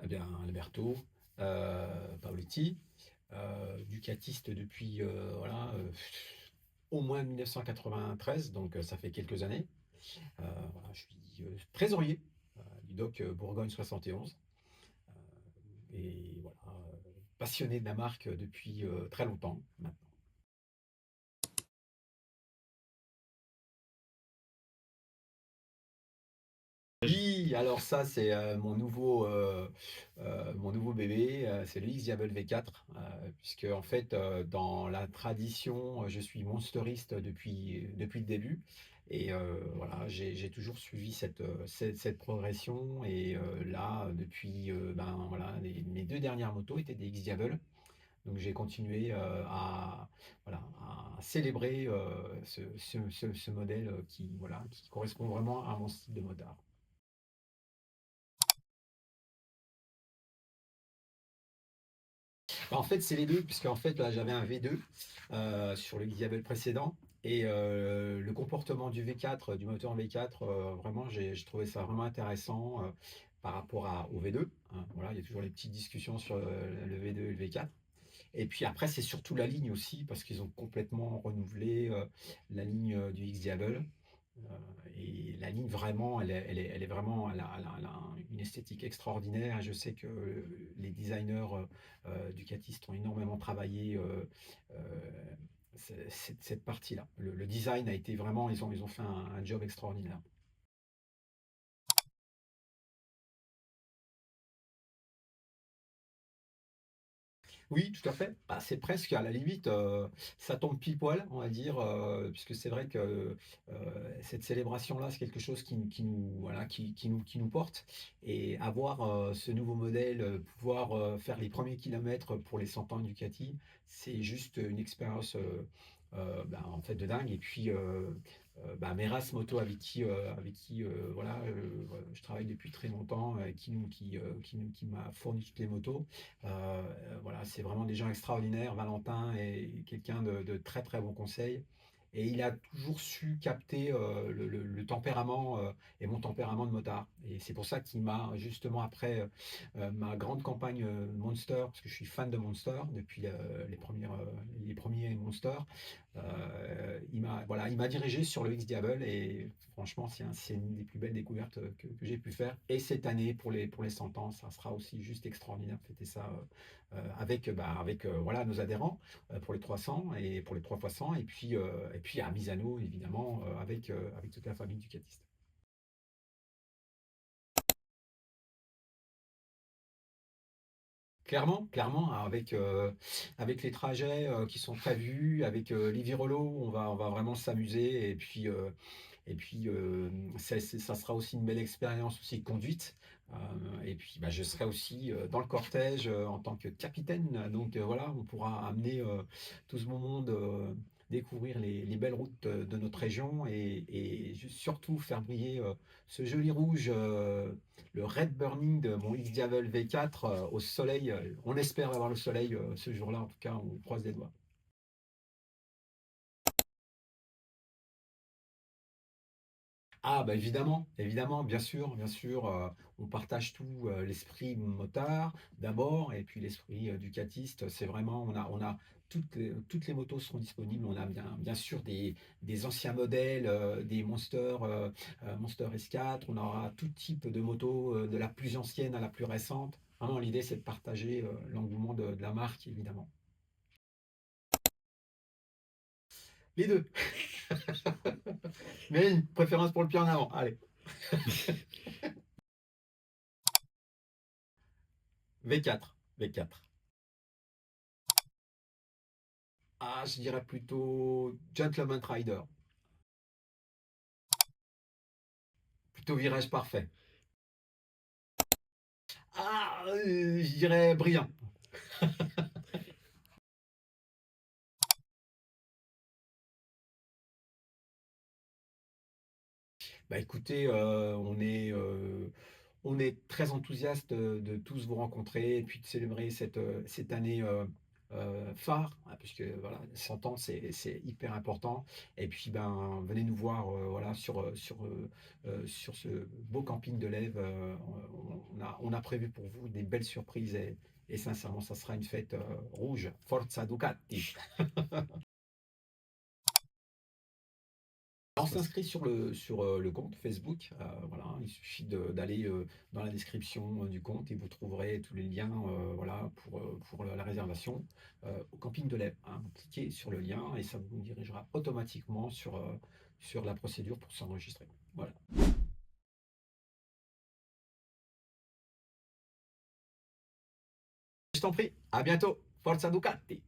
Eh bien, Alberto Paoletti, ducatiste depuis voilà, au moins 1993, donc ça fait quelques années. Voilà, je suis trésorier du doc Bourgogne 71. Et voilà, passionné de la marque depuis très longtemps maintenant. Oui, alors ça c'est mon nouveau bébé, c'est le XJBL V4, puisque en fait dans la tradition, je suis monsteriste depuis le début. Et voilà, j'ai toujours suivi cette progression. Et là, depuis ben, voilà, mes deux dernières motos étaient des XJBL. Donc j'ai continué voilà, à célébrer ce modèle voilà, qui correspond vraiment à mon style de motard. Bah, en fait, c'est les deux, puisque en fait, là, j'avais un V2 sur le Diabel précédent. Et le comportement du V4, du moteur V4, vraiment, j'ai trouvé ça vraiment intéressant par rapport au V2, hein. Voilà, il y a toujours les petites discussions sur le V2 et le V4. Et puis après, c'est surtout la ligne aussi, parce qu'ils ont complètement renouvelé la ligne du X-Diable. Et la ligne, vraiment, elle est vraiment, elle a une esthétique extraordinaire. Et je sais que les designers ducatistes ont énormément travaillé cette partie-là. Le design a été vraiment, ils ont fait un job extraordinaire. Oui, tout à fait. Bah, c'est presque à la limite, ça tombe pile poil, on va dire, puisque c'est vrai que cette célébration-là, c'est quelque chose qui nous, voilà, qui nous porte. Et avoir ce nouveau modèle, pouvoir faire les premiers kilomètres pour les 100 ans Ducati, c'est juste une expérience bah, en fait de dingue. Et puis, bah, Meras Moto, avec qui voilà, je travaille depuis très longtemps, qui m'a fourni toutes les motos. Voilà, c'est vraiment des gens extraordinaires. Valentin est quelqu'un de très très bon conseil. Et il a toujours su capter le tempérament et mon tempérament de motard. Et c'est pour ça qu'il m'a, justement, après ma grande campagne Monster, parce que je suis fan de Monster depuis les premiers Monster, voilà, il m'a dirigé sur le X-Diable. Et franchement, c'est une des plus belles découvertes que j'ai pu faire. Et cette année, pour les 100 ans, ça sera aussi juste extraordinaire de fêter ça avec voilà, nos adhérents pour les 300 et pour les 3 fois 100. Et puis à Misano, évidemment, avec toute la famille ducatiste. Clairement, clairement, avec les trajets qui sont prévus, avec Livirolo, on va vraiment s'amuser. Et puis ça sera aussi une belle expérience aussi de conduite. Et puis bah, je serai aussi dans le cortège en tant que capitaine. Donc voilà, on pourra amener tout ce beau monde découvrir les belles routes de notre région. Et surtout faire briller ce joli rouge, le red burning de mon X-Diavel V4 au soleil. On espère avoir le soleil ce jour-là, en tout cas, on croise les doigts. Ah bah évidemment, évidemment, bien sûr, on partage tout, l'esprit motard d'abord, et puis l'esprit ducatiste. C'est vraiment, on a toutes les motos seront disponibles. On a bien sûr des anciens modèles, des Monster, Monster S4. On aura tout type de motos, de la plus ancienne à la plus récente. Vraiment, l'idée, c'est de partager l'engouement de la marque, évidemment. Les deux, mais une préférence pour le pied en avant. Allez, V4, V4. Ah, je dirais plutôt Gentleman Rider. Plutôt virage parfait. Ah, je dirais brillant. Bah écoutez, on est très enthousiaste de tous vous rencontrer et puis de célébrer cette année phare, hein, puisque voilà, s'entendre, c'est hyper important. Et puis, ben, venez nous voir, voilà, sur ce beau camping de l'Ève. On a prévu pour vous des belles surprises et sincèrement, ça sera une fête rouge. Forza Ducati! On s'inscrit sur le compte Facebook, voilà, il suffit d'aller, dans la description, du compte et vous trouverez tous les liens, voilà, pour la réservation, au camping de l'Ève, hein. Vous cliquez sur le lien et ça vous dirigera automatiquement sur la procédure pour s'enregistrer. Voilà. Je t'en prie, à bientôt. Forza Ducati!